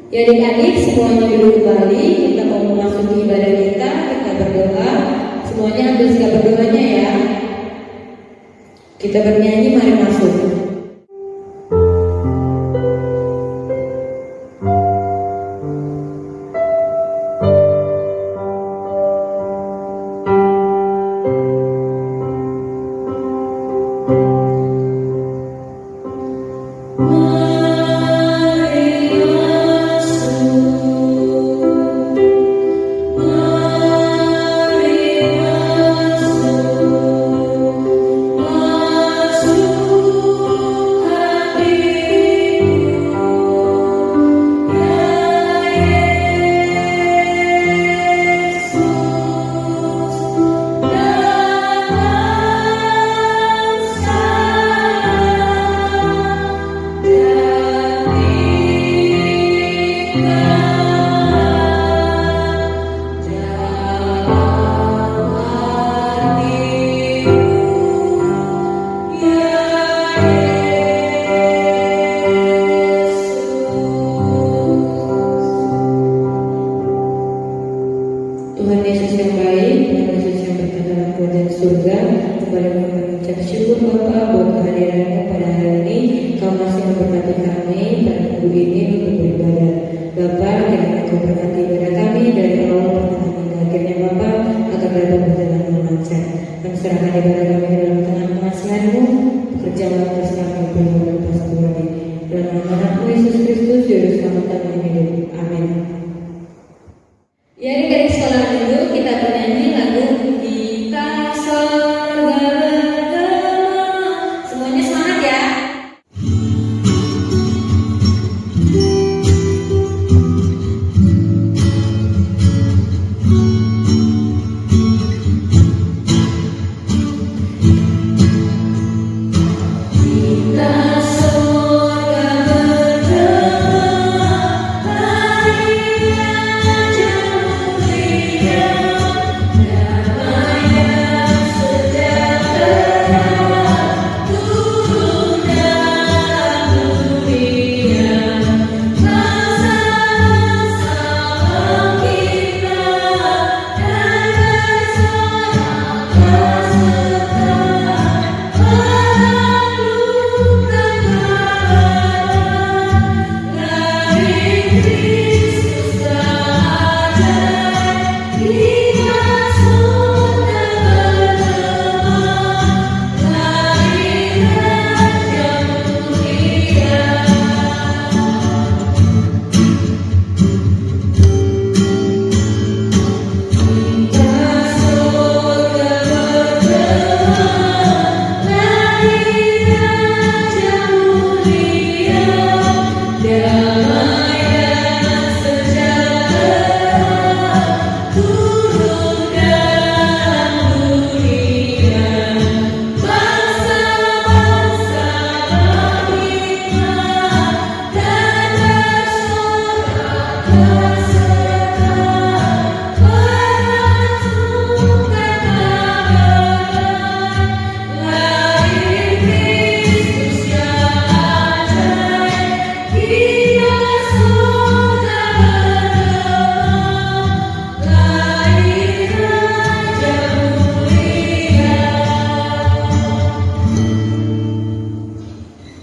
Ya adik-adik semuanya duduk kembali. Kita mau memasuki ibadah kita berdoa. Semuanya ambil sikap berdoanya ya. Kita bernyanyi, mari masuk. Tuhan Yesus yang baik, Tuhan Yesus yang berkata dalam kerajaan surga, kepada kami mengucap syukur Bapa buat kehadiran-Mu pada hari ini. Kau masih memberkati kami pada minggu ini untuk beribadah. Bapa, kiranya Kau berkati ibadah kami dari awal pertengahan hingga akhirnya Bapa, agar dapat berjalan dengan lancar. Kami serahkan ibadah kami ke dalam tangan pengasihan-Mu, bekerjalah atas kami beribadah lepas kembali. Dalam nama Anakmu Yesus Kristus, Juru Selamat kami hidup. Amin. Ya, dari sekolah dulu kita bernyanyi lagu Kita Sorga Bergema. Semuanya semangat ya.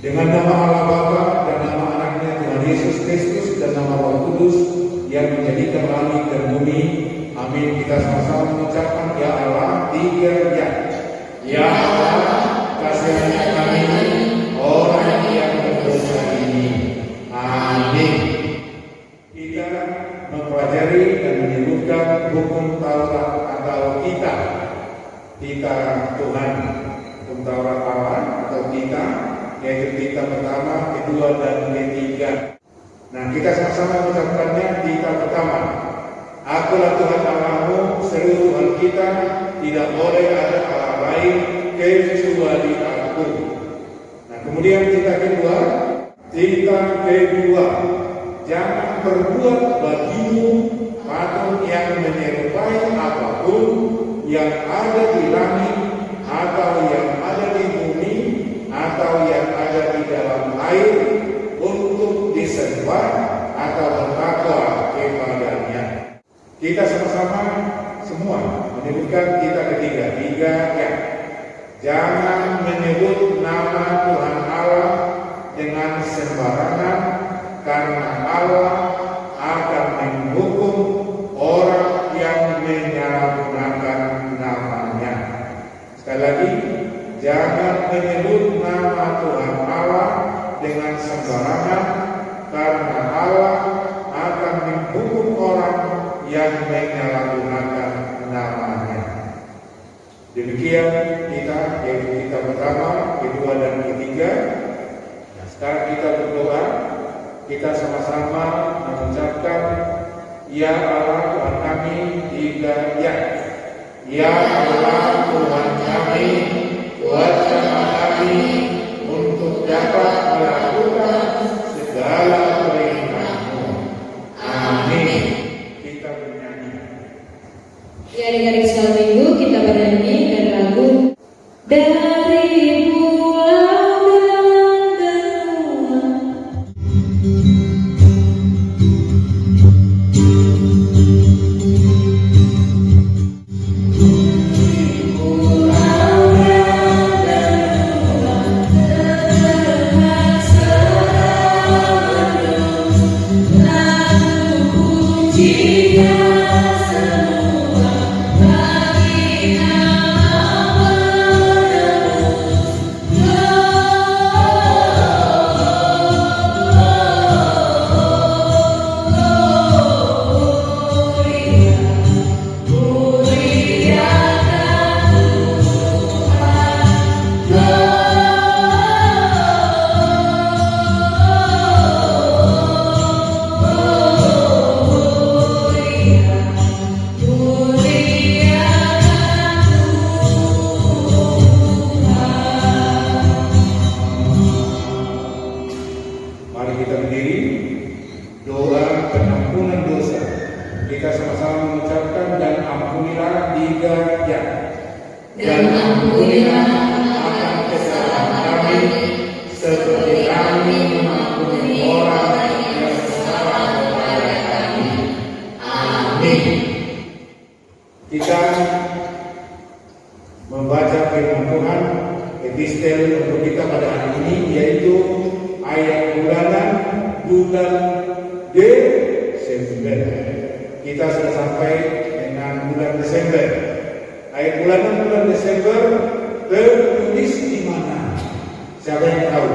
Dengan nama Allah Bapa dan nama Anaknya Tuhan Yesus Kristus dan nama Roh Kudus yang menjadikan langit dan bumi. Amin. Kita sama-sama mengucapkan Ya Allah 3 ya. Ya Allah, kasihani kami orang yang berdosa ini. Amin. Kita mempelajari dan menyebutkan hukum Taurat atau kitab Tuhan, hukum Taurat Allah atau kitab, yaitu kitab pertama, kedua, dan ketiga. Nah, kita sama-sama mengucapkannya. Kitab pertama, Akulah Tuhan Allahmu, seru Tuhan kita, tidak boleh ada Allah lain kecuali Aku. Nah, kemudian cita kedua, jangan berbuat bagimu patung yang menyerupai apapun yang ada di langit atau yang ada di bumi atau yang ada di dalam air untuk disembah atau bertakwa kepadanya. Kita sama-sama semua menyebutkan kita ketiga ya. Jangan menyebut nama Tuhan Allah dengan sembarangan, karena Allah akan menghukum orang yang menyalahgunakan namanya. Sekali lagi, jangan menyebut nama Tuhan Allah dengan sembarangan, karena Allah akan menghukum orang yang menyalahgunakan namanya. Demikian yaitu kita pertama, kedua, dan ketiga. Nah, sekarang kita berdoa. Kita sama-sama mengucapkan, Ya Allah Tuhan kami, 3 ya. Ya Allah Tuhan kami, kuatkanlah kami untuk dapat melakukan segala perintah-Mu. Amin. Kita bernyanyi. Ya, adik-adik selamat minggu kita bernyanyi dan lagu dari bulan dan Mari kita berdiri, doa pengampunan dosa. Kita sama-sama mengucapkan, dan ampunilah 3 ya. Dan ampunilah akan kesalahan kami, seperti kami mengampuni orang yang salah kepada kami. Amin. Kita membaca firman Tuhan, epistel untuk kita pada hari ini, yaitu ayat bulanan bulan Desember. Kita sudah sampai dengan bulan Desember. Ayat bulanan bulan Desember tertulis di mana? Siapa yang tahu?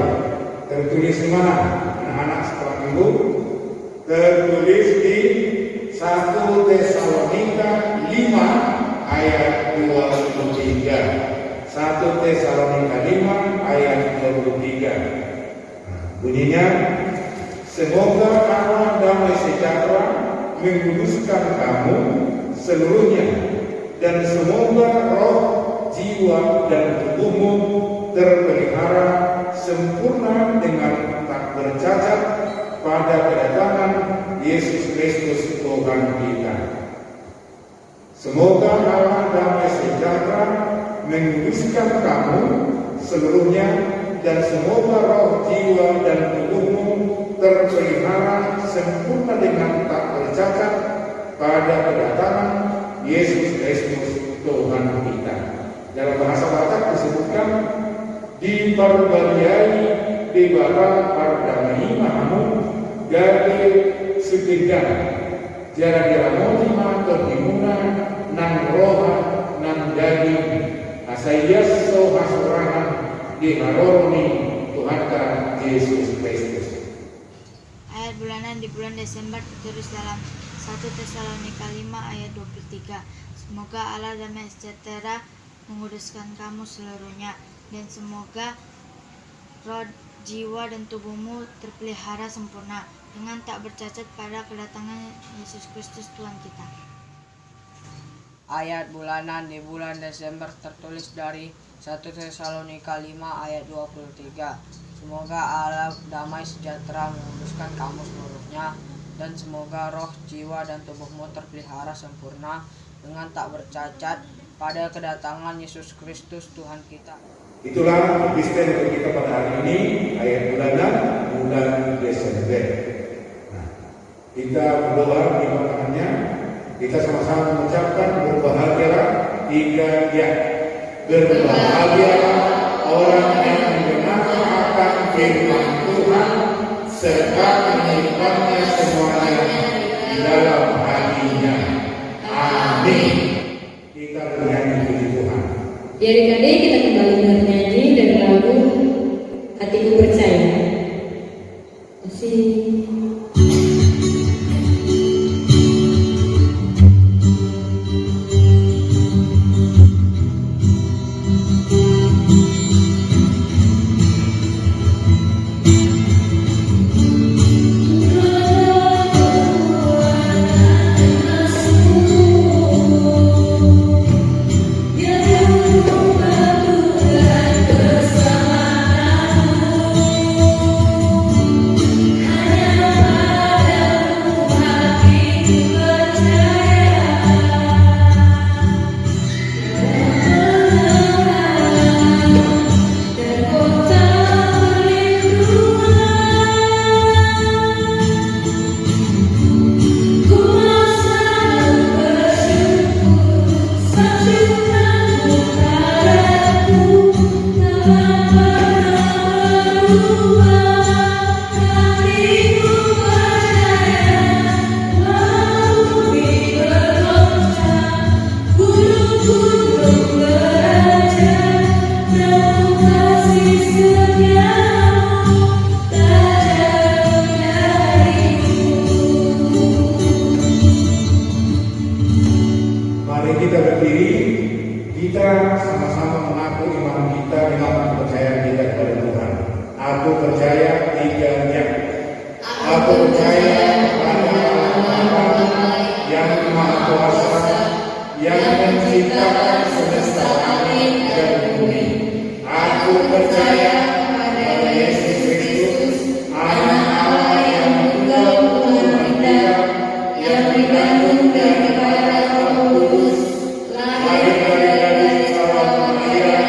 Tertulis di mana? Anak-anak sekolah minggu. Tertulis di 1 Tesalonika 5 ayat 23. 1 Tesalonika 5 ayat 23. Bunyinya, semoga Allah damai sejahtera menguduskan kamu seluruhnya, dan semoga roh, jiwa, dan tubuhmu terpelihara sempurna dengan tak bercacat pada kedatangan Yesus Kristus Tuhan kita. Semoga Allah damai sejahtera menguduskan kamu seluruhnya, dan semoga roh, jiwa, dan tubuhmu terpelihara sempurna dengan tak bercacat pada kedatangan Yesus Kristus Tuhan kita. Dalam bahasa Batak disebutkan, diperbaliai dibara pardamai mahamu gade segegan jara diramoni ma tertimuna nan roha nan daging asayas so hasurahan diharoni Tuhan Yesus Kristus. Ayat bulanan di bulan Desember tertulis dalam 1 Tesalonika 5 ayat 23. Semoga Allah damai sejahtera menguduskan kamu seluruhnya, dan semoga roh, jiwa, dan tubuhmu terpelihara sempurna dengan tak bercacat pada kedatangan Yesus Kristus Tuhan kita. Ayat bulanan di bulan Desember tertulis dari 1 Tesalonika 5 ayat 23. Semoga Allah damai sejahtera menguduskan kamu seluruhnya, dan semoga roh, jiwa, dan tubuhmu terpelihara sempurna dengan tak bercacat pada kedatangan Yesus Kristus Tuhan kita. Itulah episode untuk kita pada hari ini, ayat bulanan bulan Desember. Nah, kita berdoa di belakangnya, kita sama-sama mengucapkan berbahagialah 3 ya. Berbahagialah orang yang mendengar akan firman Tuhan serta menyimpannya semuanya di dalam hatinya. Amin. Kita bernyanyi puji Tuhan. Di adik-adik kita kembali bernyanyi dari lagu Hatiku Percaya. Masih. Mari kita berdiri, kita sama-sama mengaku iman kita dengan kepercayaan kita kepada Tuhan. Aku percaya 3 ya. Aku percaya kepada Allah yang Maha Kuasa, yang menciptakan semesta langit dan bumi. Aku percaya kepada Yesus Kristus, Anak Allah yang tunggal Tuhan kita, yang dikandung daripada Roh Kudus, lahir dari seorang Maria,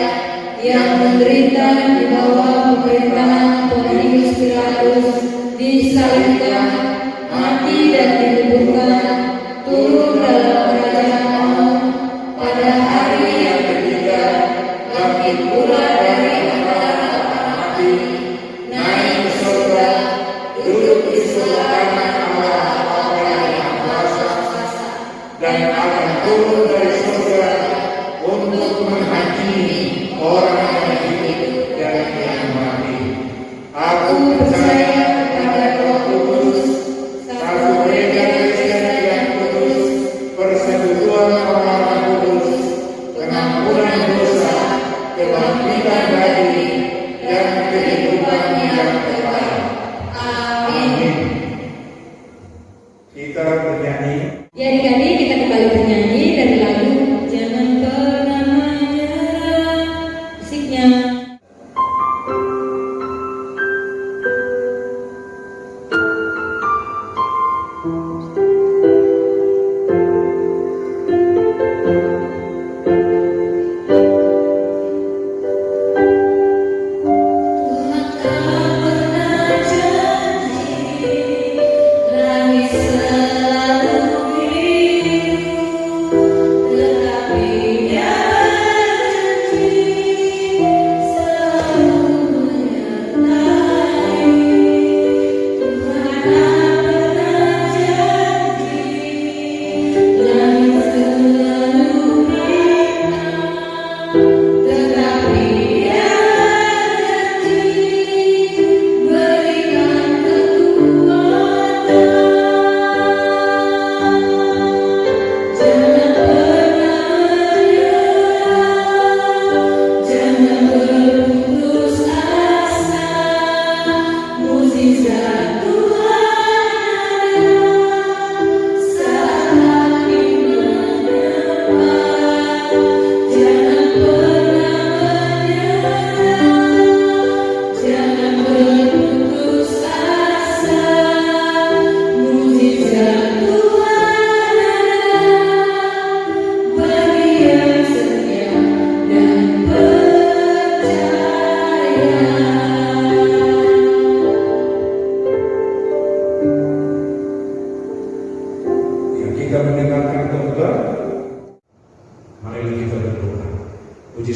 yang menderita di bawah pemerintahan Pontius Pilatus, disalibkan, mati dan dikuburkan, turun dalam kerajaan Allah, pada hari yang ketiga bangkit pula dari antara orang mati, naik ke surga, duduk di sebelah kanan Allah Bapa yang Maha Kuasa, dan akan turun dari surga untuk menghakimi orang yang hidup dan yang mati. Aku percaya kepada Roh Kudus,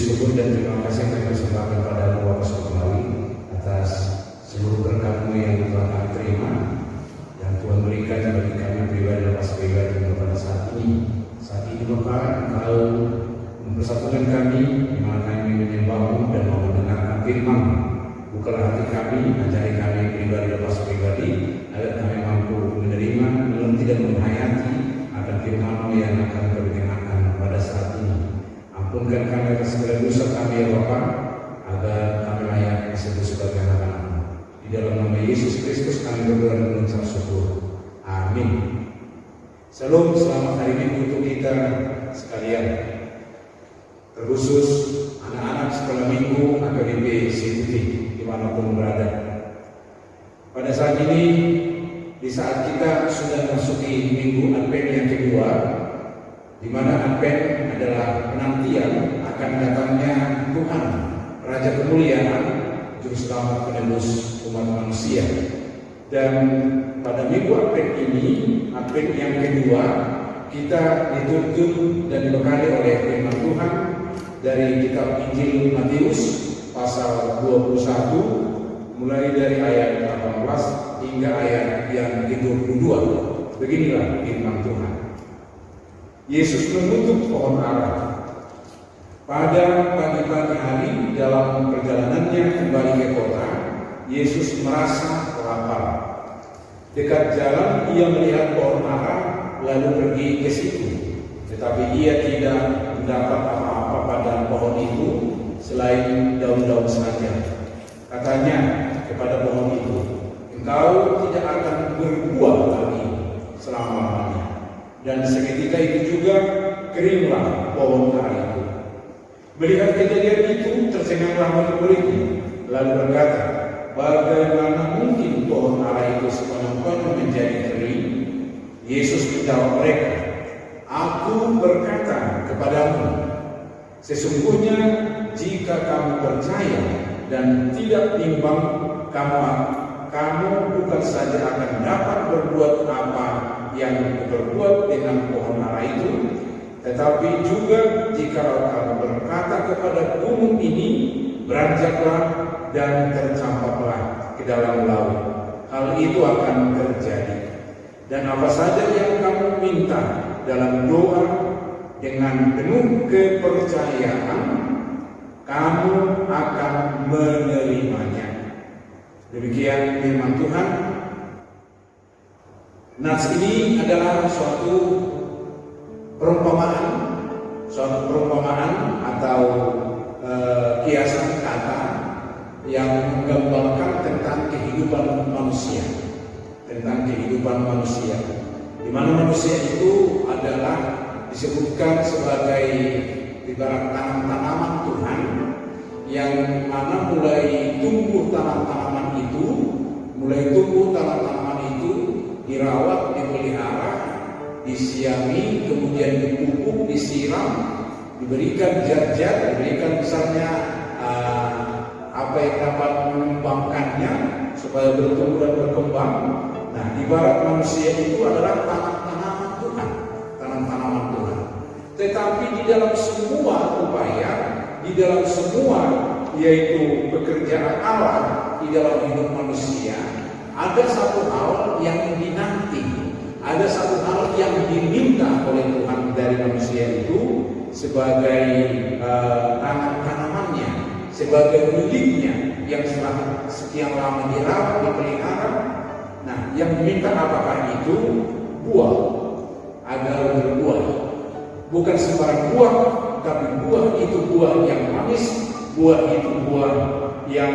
syukur dan terima kasih yang kami persembahkan pada Bapak kembali atas seluruh berkat-Mu yang telah kami terima, yang Tuhan berikan bagi kami pribadi lepas pribadi pada saat ini. Saat ini Bapak, Engkau mempersatukan kami, di mana kami menyembah-Mu dan mau mendengarkan firman-Mu. Bukalah hati kami, ajari kami pribadi lepas pribadi, agar kami mampu menerima, mengerti dan menghayati akan firman-Mu yang akan kami dengarkan pada saat ini. Ampunkan kami atas segala dosa kami ya Bapa, agar kami layak disebut sebagai anak-anak-Mu. Di dalam nama Yesus Kristus kami berdoa dan mengucap syukur. Amin. Salam, selamat hari Minggu untuk kita sekalian. Terkhusus anak-anak sekolah minggu AKBP Sibuti dimanapun berada. Pada saat ini, di saat kita sudah memasuki minggu Advent yang kedua, di mana Advent adalah penantian akan datangnya Tuhan, Raja Kemuliaan, Juru Selamat penebus umat manusia. Dan pada minggu Advent ini, Advent yang kedua, kita dituntun dan dibekali oleh firman Tuhan dari kitab Injil Matius pasal 21 mulai dari ayat 18 hingga ayat yang ke-22. Beginilah firman Tuhan. Yesus menutup pohon ara. Pada pagi-pagi hari dalam perjalanannya kembali ke kota, Yesus merasa lapar. Dekat jalan ia melihat pohon ara lalu pergi ke situ. Tetapi ia tidak mendapat apa-apa pada pohon itu selain daun-daun saja. Katanya kepada pohon itu, engkau tidak akan berbuah lagi selama-lamanya. Dan seketika itu juga keringlah pohon ara itu. Melihat kejadian itu tercenganglah murid-muridnya, lalu berkata, bagaimana mungkin pohon ara itu sepenuhnya menjadi kering? Yesus menjawab mereka, aku berkata kepadamu, sesungguhnya jika kamu percaya dan tidak bimbang, kamu bukan saja akan dapat berbuat apa yang berbuat dengan pohon ara itu, tetapi juga jika kamu berkata kepada gunung ini, beranjaklah dan tercampaklah ke dalam laut, hal itu akan terjadi. Dan apa saja yang kamu minta dalam doa dengan penuh kepercayaan, kamu akan menerimanya. Demikian firman Tuhan. Nas ini adalah suatu perumpamaan atau kiasan kata yang menggambarkan tentang kehidupan manusia, di mana manusia itu adalah disebutkan sebagai ibarat tanaman Tuhan, yang mana mulai tumbuh tanaman-tanaman itu dirawat, dipelihara, disiami, kemudian dipupuk, disiram, diberikan zat-zat, diberikan misalnya apa yang dapat mengembangkannya supaya bertumbuh dan berkembang. Nah, ibarat manusia itu adalah tanaman Tuhan. Tetapi di dalam semua upaya, di dalam semua yaitu pekerjaan Allah di dalam hidup manusia, ada satu hal yang dinanti, ada satu hal yang diminta oleh Tuhan dari manusia itu sebagai tanamannya, sebagai miliknya yang setelah sekian lama dirawat, dipelihara. Nah, yang diminta apakah itu? Buah, agar berbuah. Bukan sembarang buah, tapi buah itu buah yang manis, buah itu buah yang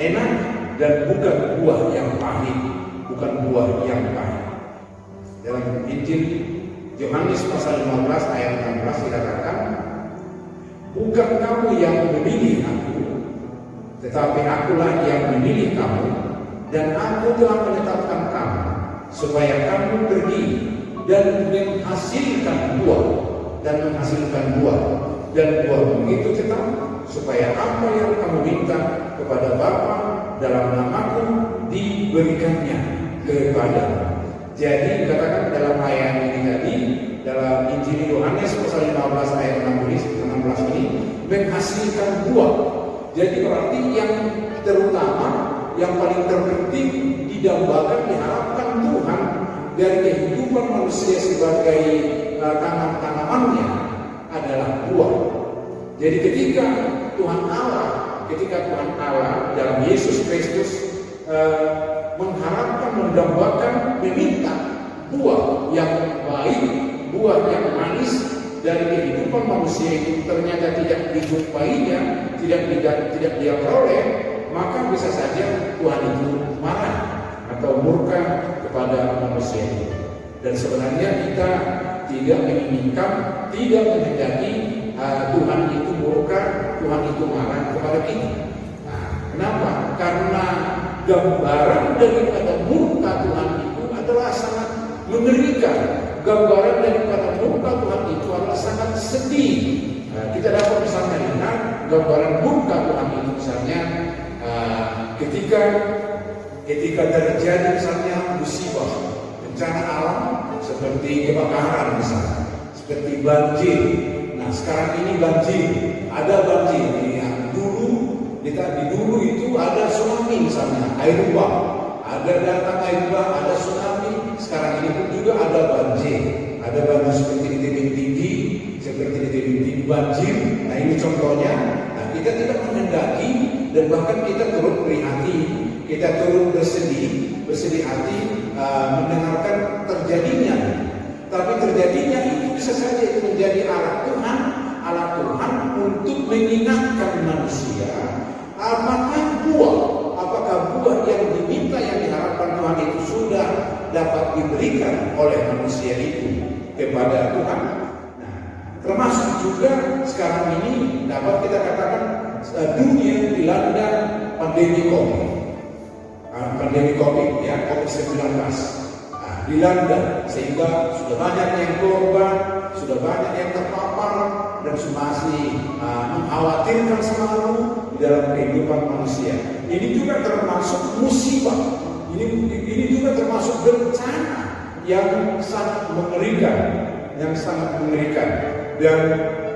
enak, dan bukan buah yang pahit, Dalam Injil Yohanes pasal 15 ayat 16 dikatakan, bukan kamu yang memilih aku, tetapi akulah yang memilih kamu, dan aku telah menetapkan kamu supaya kamu pergi dan menghasilkan buah, dan buah begitu tetap, supaya apa yang kamu minta kepada Bapa dalam namaku diberikannya kepadamu. Jadi dikatakan dalam ayat ini tadi, dalam Injil Yohanes pasal 15 ayat 16 ini, menghasilkan buah. Jadi berarti yang terutama, yang paling terpenting didambakan, diharapkan Tuhan dari kehidupan manusia sebagai tanam-tanamannya adalah buah. Jadi ketika Tuhan Allah dalam Yesus Kristus mengharapkan, mendambakan, meminta buah yang baik, buah yang manis dari kehidupan manusia itu ternyata tidak dijumpainya, tidak dia peroleh, maka bisa saja Tuhan itu marah atau murka kepada manusia itu. Dan sebenarnya kita tidak menginginkan, tidak menghendaki Tuhan itu murka, Tuhan itu marah kepada kita. Nah, kenapa? Karena gambaran daripada murka Tuhan itu adalah sangat mengerikan. Gambaran daripada murka Tuhan itu adalah sangat sedih. Nah, kita dapat misalnya lihat gambaran murka Tuhan itu misalnya ketika terjadi misalnya musibah, bencana alam seperti kebakaran misalnya, seperti banjir. Nah sekarang ini banjir, ada banjir. Dulu itu ada tsunami misalnya, air bah, ada datang air bah, ada tsunami. Sekarang ini pun juga ada banjir seperti di tebing tinggi, banjir. Nah ini contohnya. Nah kita tidak menghendaki dan bahkan kita turut prihatin, kita turut bersedih hati mendengarkan terjadinya. Tapi terjadinya itu bisa saja itu menjadi alat Tuhan untuk mengingatkan manusia apakah buah yang diminta, yang diharapkan Tuhan itu sudah dapat diberikan oleh manusia itu kepada Tuhan. Nah, termasuk juga sekarang ini dapat kita katakan dunia dilanda pandemi COVID ya, COVID-19 dilanda, sehingga sudah banyak yang korban, sudah banyak yang terpapar, dan masih mengkhawatirkan selalu di dalam kehidupan manusia. Ini juga termasuk musibah, ini juga termasuk bencana yang sangat mengerikan, dan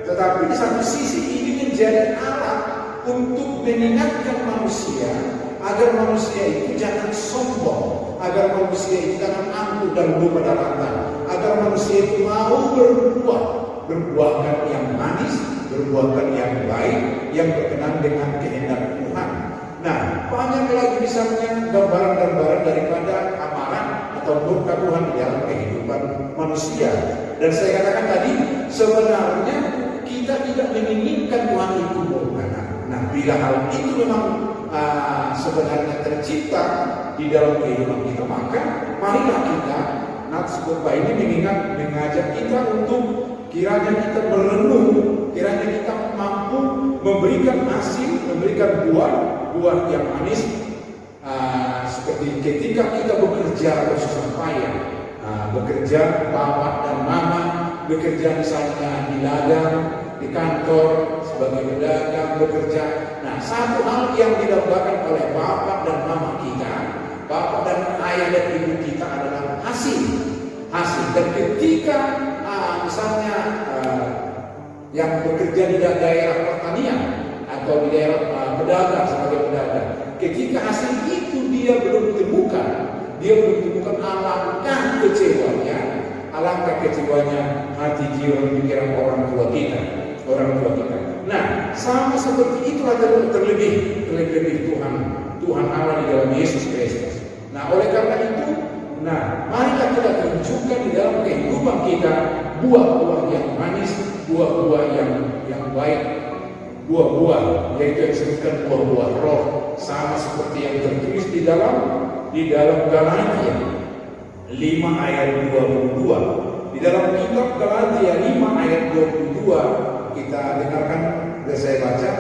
tetapi di satu sisi ini menjadi alat untuk mengingatkan manusia agar manusia itu jangan sombong, agar manusia itu jangan angkuh dan lupa daratan, agar manusia itu mau berbuahkan yang manis, berbuahkan yang baik, yang berkenan dengan kehendak Tuhan. Nah, banyak lagi misalnya gambaran-gambaran daripada amarah atau murka Tuhan di dalam kehidupan manusia. Dan saya katakan tadi, sebenarnya kita tidak menginginkan Tuhan itu murka. Nah, bila hal itu memang sebenarnya tercipta di dalam kehidupan kita, maka marilah kita, nats khotbah ini mengajak kita untuk kiranya kita merenung, kiranya kita mampu memberikan hasil, memberikan buah yang manis, seperti ketika kita bekerja bersusah payah, bekerja bapak dan mama, bekerja misalnya di ladang, di kantor sebagai pedagang, bekerja. Nah, satu hal yang didambakan oleh bapak dan mama kita, bapak dan ayah dan ibu kita adalah hasil. Dan ketika misalnya yang bekerja di daerah pertanian atau di daerah pedagang sebagai pedagang, ketika hasil itu dia belum temukan, alangkah kecewanya hati jiwa dan pikiran orang tua kita. Nah, sama seperti itulah terlebih Tuhan Allah di dalam Yesus Kristus. Nah, oleh karena itu, marilah kita tunjukkan di dalam kehidupan kita buah-buah yang manis, buah-buah yang baik, buah-buah yaitu yang disebutkan buah-buah roh, sama seperti yang tertulis di dalam Galatia 5 ayat 22. Di dalam kitab Galatia 5 ayat 22 kita dengarkan dan saya baca,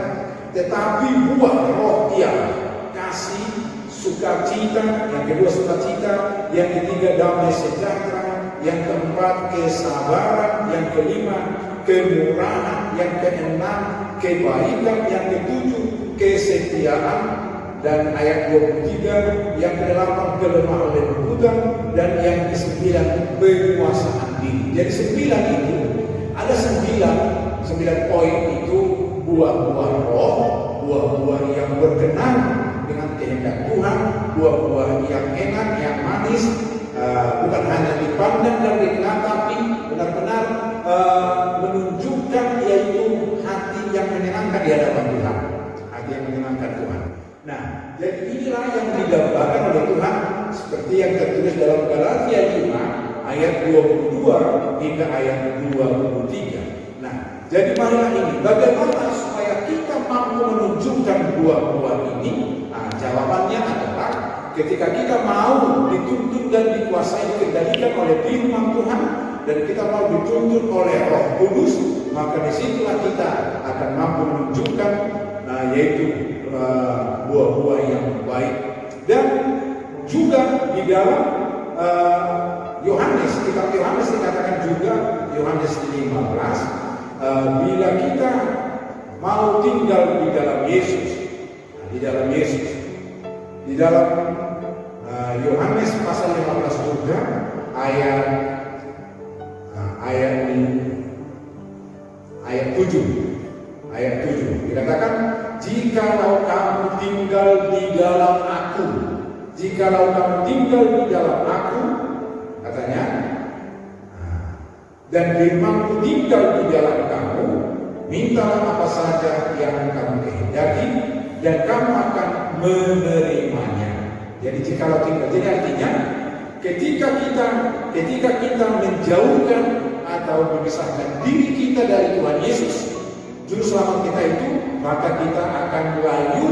tetapi buah roh ialah kasih, sukacita, yang kedua sukacita, yang ketiga damai sejahtera, yang keempat kesabaran, yang kelima kemurahan, yang keenam kebaikan, yang ketujuh kesetiaan, dan ayat 23 yang ke-8 kelemah lembutan, dan yang ke-9 penguasaan diri. Jadi 9 itu ada 9 poin itu buah-buah roh, buah-buah yang berkenan dengan kehendak Tuhan, buah-buah yang enak, yang manis, bukan hanya dipandang dan dikenal, tapi benar-benar menunjukkan yaitu hati yang menyenangkan di hadapan Tuhan, hati yang menyenangkan Tuhan. Nah, jadi inilah yang digambarkan oleh Tuhan seperti yang tertulis dalam Galatia 5 ayat 22 hingga ayat 23. Nah, jadi marilah ini bagaimana supaya kita mampu menunjukkan buah-buah ini? Nah, jawabannya adalah ketika kita mau dituntun dan dikuasai, dikendalikan oleh firman Tuhan, dan kita mau dituntun oleh Roh Kudus, maka disitulah kita akan mampu menunjukkan yaitu buah-buah yang baik. Dan juga di dalam Yohanes, kitab Yohanes dikatakan juga, Yohanes 15, bila kita mau tinggal di dalam Yesus, di dalam Yohanes pasal 15 juga ayat 7 dikatakan, jikalau kamu tinggal di dalam aku, katanya, dan firman-Ku tinggal di dalam kamu, mintalah apa saja yang kamu kehendaki dan kamu akan menerimanya. Jadi jikalau tinggal, jadi artinya ketika kita menjauhkan atau memisahkan diri kita dari Tuhan Yesus, juru selamat kita itu, maka kita akan melayu,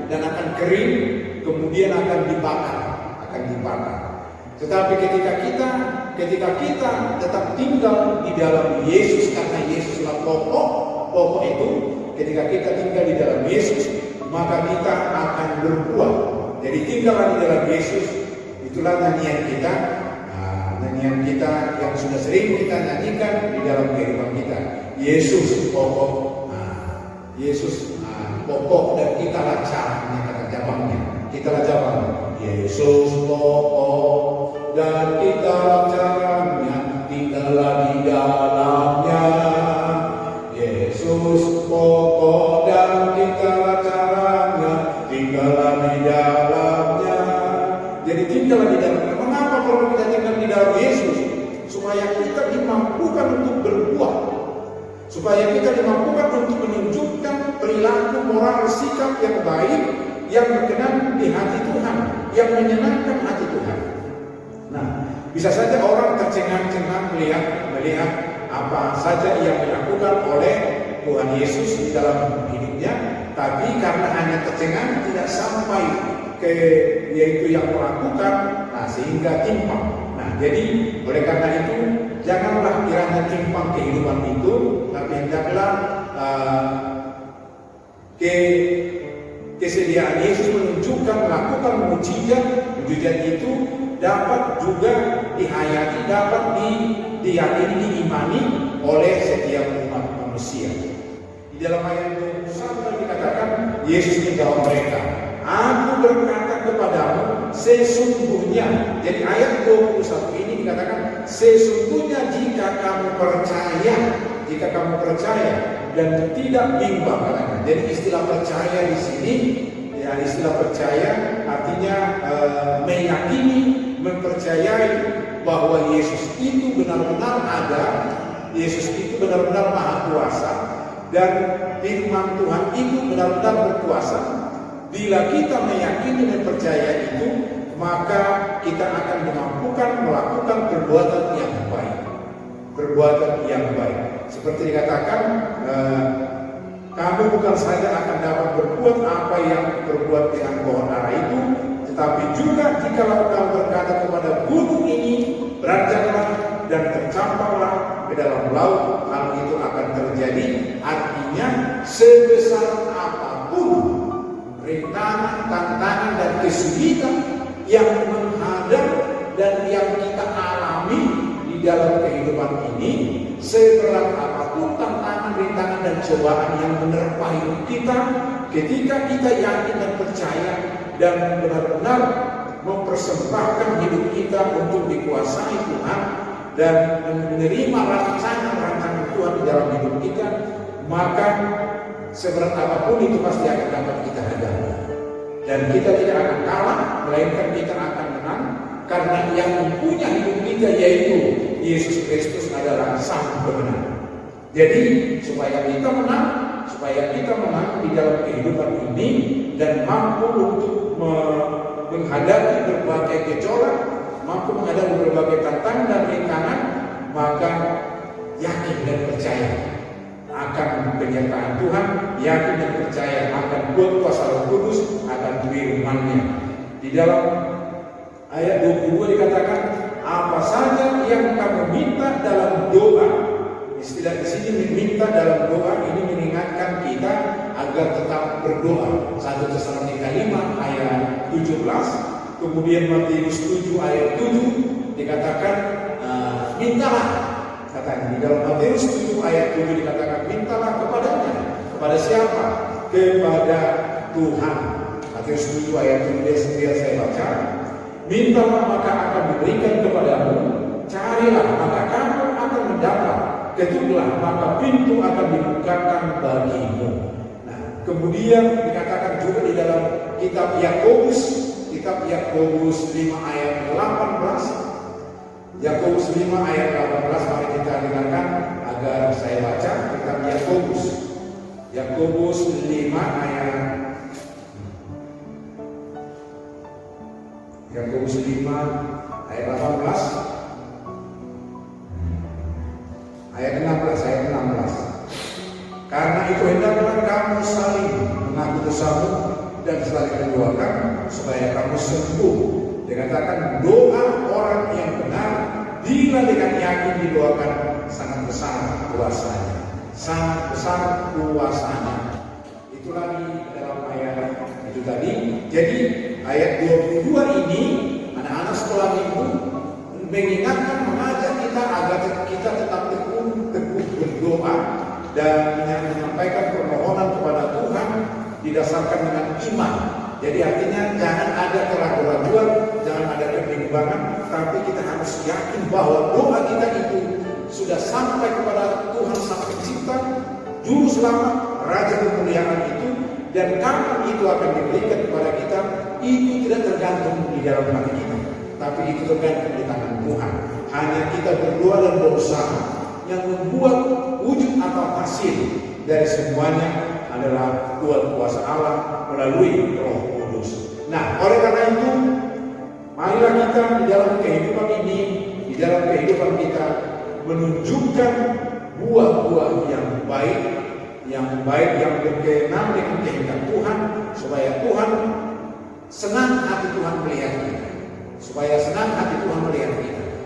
dan akan kering, kemudian akan dibakar. Tetapi ketika kita tetap tinggal di dalam Yesus, karena Yesuslah pokok itu, ketika kita tinggal di dalam Yesus, maka kita akan berbuah. Jadi tinggallah di dalam Yesus. Itulah nyanyian kita yang sudah sering kita nyanyikan di dalam kehidupan kita. Yesus pokok, pokok, dan kitalah caranya, kata jawabnya. Kitalah jawabnya. Yesus pokok dan kitalah caranya, tinggallah di dalamnya. Yesus pokok dan kitalah caranya, tinggallah di dalamnya. Jadi tinggallah di dalamnya. Mengapa perlu kita tinggal di dalam Yesus? Supaya kita dimampukan untuk berbuah, supaya kita dimampukan untuk menunjukkan perilaku moral sikap yang baik, yang berkenan di hati Tuhan, yang menyenangkan hati Tuhan. Nah, bisa saja orang tercengang-cengang melihat apa saja yang dilakukan oleh Tuhan Yesus di dalam hidupnya, tapi karena hanya tercengang tidak sampai ke yaitu yang melakukan, sehingga timpang. Nah, jadi oleh karena itu janganlah kiranya timpang kehidupan itu, tapi hendaklah kesediaan Yesus menunjukkan, melakukan mujizat itu dapat juga dihayati, dapat diyakini, diimani oleh setiap umat manusia. Di dalam ayat 21 dikatakan, Yesus menjawab mereka, Aku berkata kepadamu, sesungguhnya. Jadi ayat 21 ini dikatakan, sesungguhnya jika kamu percaya dan tidak bimbang, katanya. Jadi istilah percaya di sini, ya, istilah percaya artinya meyakini, mempercayai bahwa Yesus itu benar-benar ada, Yesus itu benar-benar maha kuasa, dan firman Tuhan itu benar-benar berkuasa. Bila kita meyakini dan percaya itu, maka kita akan dimampukan melakukan perbuatan yang baik. Seperti dikatakan, kamu bukan saja akan dapat berbuat apa yang berbuat dengan pohon ara itu, tetapi juga jikalau kamu berkata kepada gunung ini, beranjaklah dan tercampaklah ke dalam laut, hal itu akan terjadi. Artinya sebesar apapun rintangan, tantangan, dan kesulitan yang menghadap dan yang kita alami di dalam kehidupan ini, seberat apapun tantangan, rintangan, dan cobaan yang menerpa hidup kita, ketika kita yakin dan percaya dan benar-benar mempersembahkan hidup kita untuk dikuasai Tuhan dan menerima rancangan Tuhan Tuhan di dalam hidup kita, maka seberat apapun itu pasti akan dapat kita hadapi. Dan kita tidak akan kalah, melainkan kita akan menang, karena yang mempunyai hidup kita yaitu Yesus Kristus adalah Sang Pemenang. Jadi supaya kita menang di dalam kehidupan ini dan mampu untuk menghadapi berbagai gejolak, mampu menghadapi berbagai tantangan dan rintangan, maka yakin dan percaya akan penyertaan Tuhan, yakin dan percaya akan buat kuasa Roh Kudus, akan firman-Nya. Di dalam ayat 22 dikatakan, apa saja yang kamu minta dalam doa. Istilah di sini meminta dalam doa ini mengingatkan kita agar tetap berdoa. 1 Tesalonika 5 ayat 17, kemudian Matius 7 ayat 7 dikatakan mintalah. Katanya di dalam Matius 7 ayat 7 dikatakan mintalah kepadanya. Kepada siapa? Kepada Tuhan. Matius 7 ayat 7 biar saya baca. Mintalah maka akan diberikan kepadamu, carilah maka kamu akan mendapat, ketuklah maka pintu akan dibukakan bagimu. Nah, kemudian dikatakan juga di dalam kitab Yakobus 5 ayat 18. Yakobus 5 ayat 18, mari kita dengarkan agar saya baca kitab Yakobus 5 ayat 18 ayat 16. Karena itu hendaklah kamu saling mengaku dosamu dan saling mendoakan supaya kamu sembuh. Dikatakan doa orang yang benar bila dengan yakin didoakan sangat besar kuasanya. Itu lagi dalam ayat itu tadi. Jadi ayat 22 ini anak-anak sekolah minggu mengingatkan, mengajak kita agar kita tetap teguh berdoa dan menyampaikan permohonan kepada Tuhan didasarkan dengan iman. Jadi artinya jangan ada keraguan-raguan, jangan ada kebimbangan, tapi kita harus yakin bahwa doa kita itu sudah sampai kepada Tuhan Sang Pencipta, Juru Selamat, Raja kemuliaan itu, dan kapan itu akan diberikan kepada kita, itu tidak tergantung di dalam hati kita, tapi itu tergantung di tangan Tuhan. Hanya kita berdoa dan berusaha. Yang membuat wujud atau hasil dari semuanya adalah kuat kuasa Allah melalui Roh Kudus. Nah, oleh karena itu, marilah kita di dalam kehidupan ini, di dalam kehidupan kita menunjukkan buah-buah yang baik yang berkenan dengan kehendak Tuhan, supaya Tuhan senang hati Tuhan melihat kita,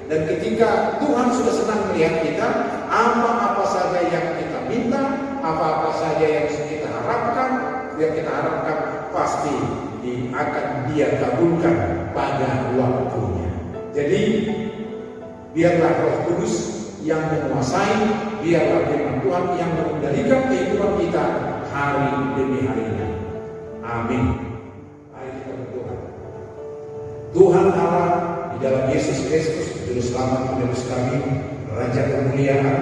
Dan ketika Tuhan sudah senang melihat kita, apa-apa saja yang kita minta, apa-apa saja yang kita harapkan, pasti akan Dia kabulkan pada waktunya. Jadi biarlah Roh Kudus yang menguasai, biarlah firman Tuhan yang mengendalikan kehidupan kita hari demi harinya. Amin. Mari kita berdoa. Tuhan Allah, di dalam Yesus Kristus, Juru Selamat penerus kami, Raja kemuliaan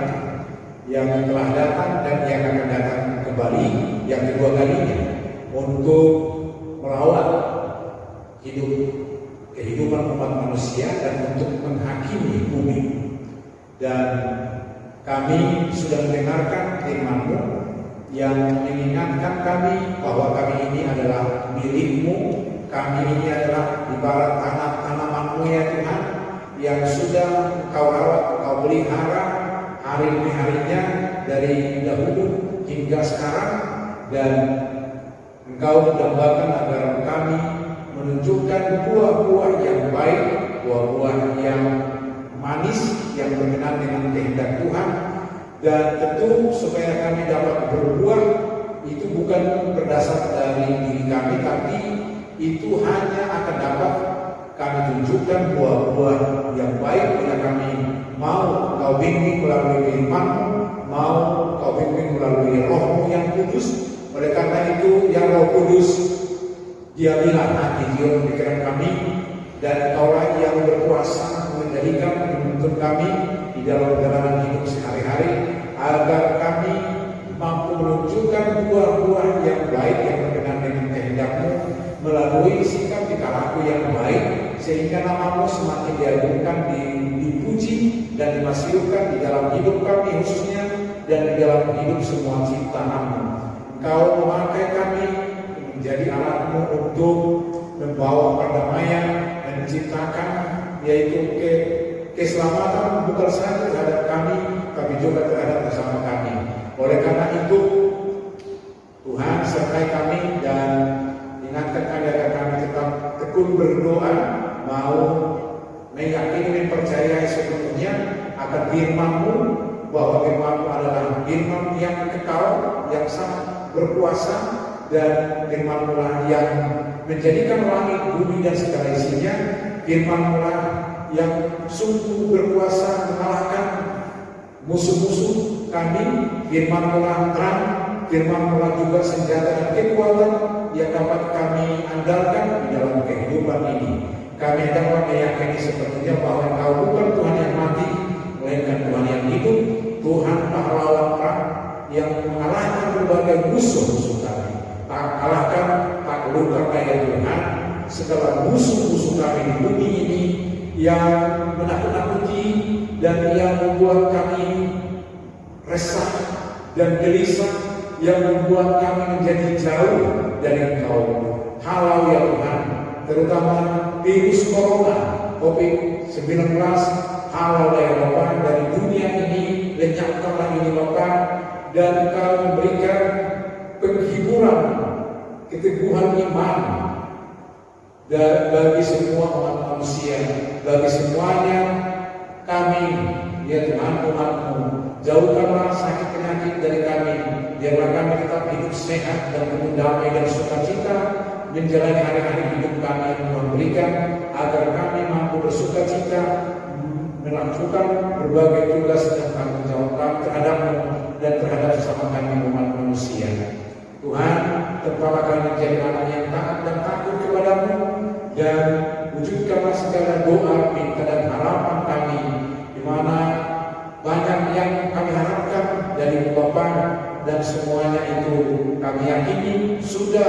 yang telah datang dan yang akan datang kembali yang kedua kalinya untuk melawat kehidupan umat manusia dan untuk menghakimi bumi. Dan kami sudah mendengarkan firman-Mu yang mengingatkan kami bahwa kami ini adalah milik-Mu. Kami ini adalah ibarat tanaman-Mu ya Tuhan, yang sudah Engkau rawat, Engkau pelihara hari demi harinya dari dahulu hingga sekarang, dan Engkau mendambakan agar kami menunjukkan buah-buah yang baik, buah-buah yang manis, yang berkenan dengan kehendak Tuhan. Dan tentu supaya kami dapat berbuah itu bukan berdasar dari diri kami, tapi itu hanya akan dapat kami tunjukkan buah-buah yang baik bila kami mau Kau bimbing melalui firman-Mu, mau Kau bimbing melalui Roh-Mu yang kudus. Oleh karena itu, ya Roh Kudus, diamilah hati jiwa pikiran kami, dan Kaulah yang berkuasa mengendalikan, menuntun kami di dalam perjalanan hidup sehari-hari, agar kami mampu menunjukkan buah-buah yang baik yang berkenan dengan kehendak-Mu melalui sikap tingkah laku yang baik, sehingga nama-Mu semakin diagungkan, dipuji dan dimasyhurkan di dalam hidup kami khususnya dan di dalam hidup semua ciptaan-Mu. Engkau memakai kami menjadi alat-Mu untuk membawa perdamaian dan menciptakan yaitu keselamatan bukan saja terhadap kami, tapi juga terhadap bersama kami. Oleh karena itu, Tuhan sertai kami dan ingatkan kami agar kami tetap tekun berdoa, mau meyakini dan percaya sepenuhnya akan firman-Mu, bahwa firman-Mu adalah firman yang kekal, yang sangat berkuasa, dan firman-Mu lah yang menjadikan langit, bumi dan segala isinya. Firman-Mu lah yang sungguh berkuasa mengalahkan musuh-musuh kami. Firman-Mu lah terang, firman-Mu lah juga senjata dan kekuatan yang dapat kami andalkan di dalam kehidupan ini. Kami dapat meyakini sepertinya bahwa Engkau bukan Tuhan yang mati, melainkan Tuhan yang hidup, Tuhan pahlawan perang yang mengalahkan berbagai musuh-musuh kami. Tak kalahkan, tak luka ya Tuhan, segala musuh-musuh kami di bumi ini yang menakut-nakuti dan yang membuat kami resah dan gelisah, yang membuat kami menjadi jauh dari Engkau. Halau ya Tuhan, terutama virus corona COVID-19, halau ya Bapa dari dunia ini, lenyapkanlah ini Bapa, dan Engkau memberikan penghiburan, keteguhan iman dan bagi semua umat manusia, bagi semuanya kami, ya Tuhan, umat-Mu. Jauhkanlah sakit penyakit dari kami, biarlah kami tetap hidup sehat dan penuh damai dan sukacita menjalani hari-hari hidup kami yang Tuhan berikan, agar kami mampu bersukacita melakukan berbagai tugas dan tanggung jawab kami terhadap-Mu dan terhadap sesama kami umat manusia. Tuhan, tempatlah kami menjadi anak yang taat dan takut kepadamu, dan wujudkanlah segala doa, minta dan harapan kami, di mana banyak yang kami harapkan dari Bapa, dan semuanya itu kami yakini sudah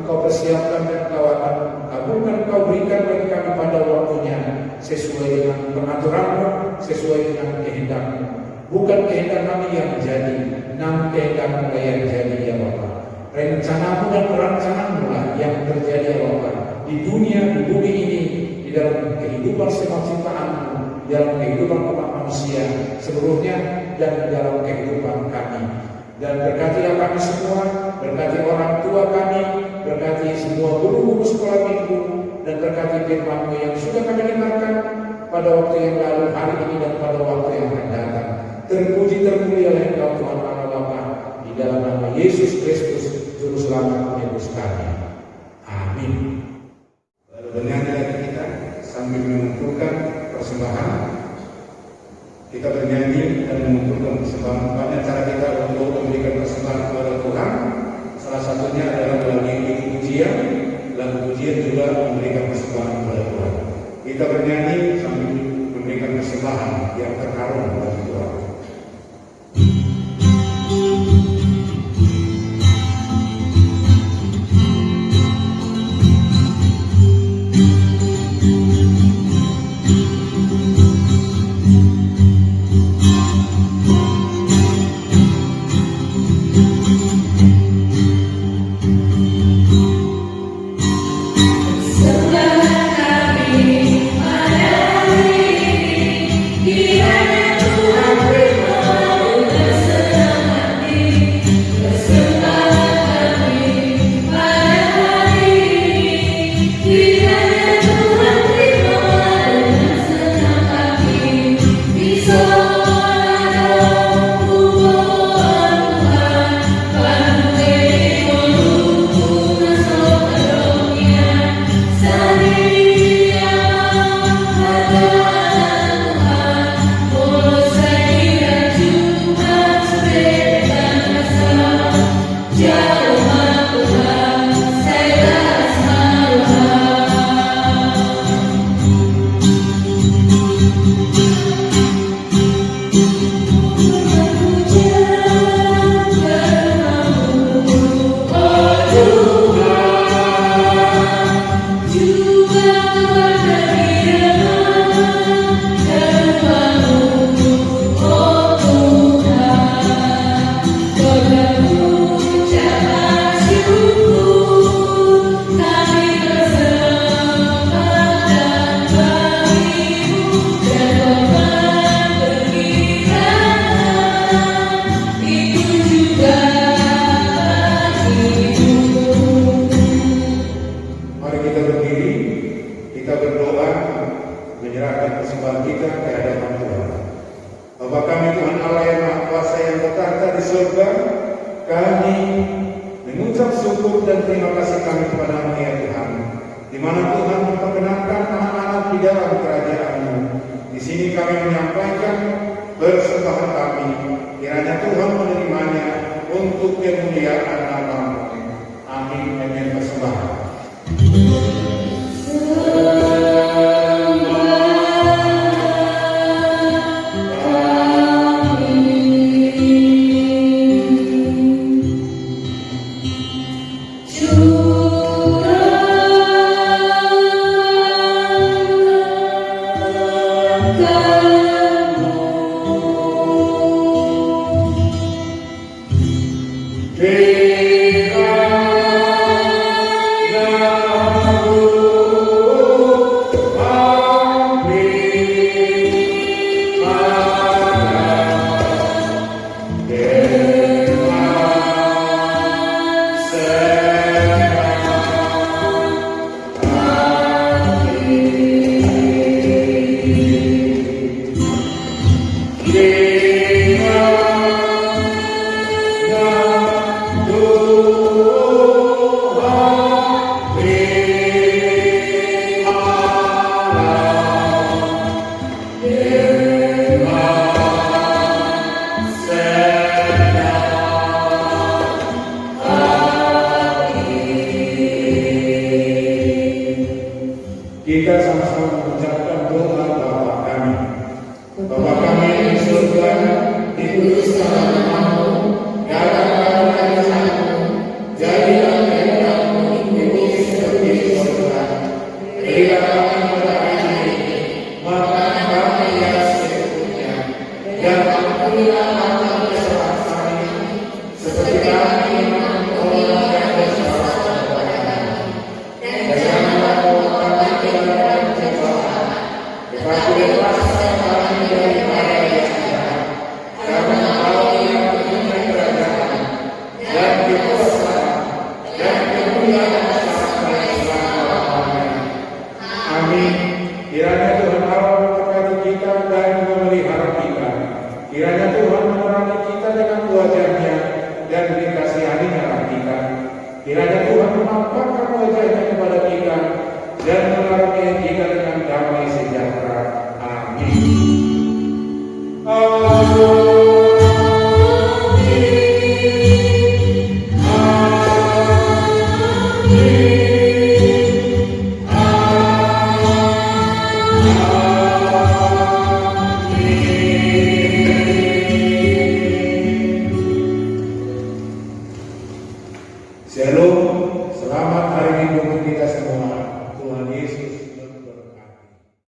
Engkau persiapkan dan Engkau akan kabulkan, Engkau berikan bagi kami pada waktunya, sesuai dengan pengaturan-Mu, sesuai dengan kehendak-Mu. Bukan kehendak kami yang menjadi, namun kehendak-Mu yang jadi ya Bapa. Rencana-Mu dan perancangan-Mu lah yang terjadi ya Bapa, di dunia, di bumi ini, di dalam kehidupan semua ciptaan-Mu, di dalam kehidupan umat manusia seluruhnya, dan di dalam kehidupan kami. Dan berkatilah kami semua, berkati orang tua kami, berkati semua guru-guru sekolah minggu, dan berkati firman-Mu yang sudah kami dengarkan pada waktu yang lalu, hari ini, dan pada waktu yang akan datang. Terpuji termulialah Engkau Tuhan Allah Bapa, di dalam nama Yesus Kristus, Juru Selamat menebus kami. Amin. Bernyanyi lagi kita sambil mengumpulkan persembahan. Kita bernyanyi dan mengumpulkan persembahan. Banyak cara kita untuk memberikan persembahan kepada Tuhan. Salah satunya adalah melalui pujian. Lagu pujian juga memberikan persembahan kepada Tuhan. Kita bernyanyi sambil memberikan persembahan yang terharu bagi Tuhan. Sembah kami pada Kami mengucap syukur dan terima kasih kami kepada-Mu ya Tuhan, di mana Tuhan memperkenankan anak-anak di dalam kerajaan-Mu. Di sini kami menyampaikan persembahan kami, kiranya Tuhan menerimanya untuk kemuliaan nama-Mu. Amin. Amin. Persembahan. Kita sama-sama mengucapkan doa Bapa kami. Bapa kami di surga, dikuduskanlah nama-Mu, datanglah kerajaan-Mu, jadilah kehendak-Mu di bumi seperti di surga. Berilah kami pada hari ini makan kami yang secukupnya, dan ampunilah kami kesalahan kami, seperti kami mengampuni orang yang bersalah kepada kami. Dan janganlah tetapi lepaskan kami daripada yang jahat, karena Engkau yang mempunyai kerajaan dan kekuasaan dan kemuliaan sampai selama-lamanya. Amin. Kiranya Tuhan Allah memberkati kita dan memelihara kita. Kiranya Tuhan menerangi kita dengan wajah-Nya dan dikasihaninya kita. Kiranya Tuhan menampakkan wajah-Nya kepada kita dan mengaruniai kita dengan damai sejahtera. Amin.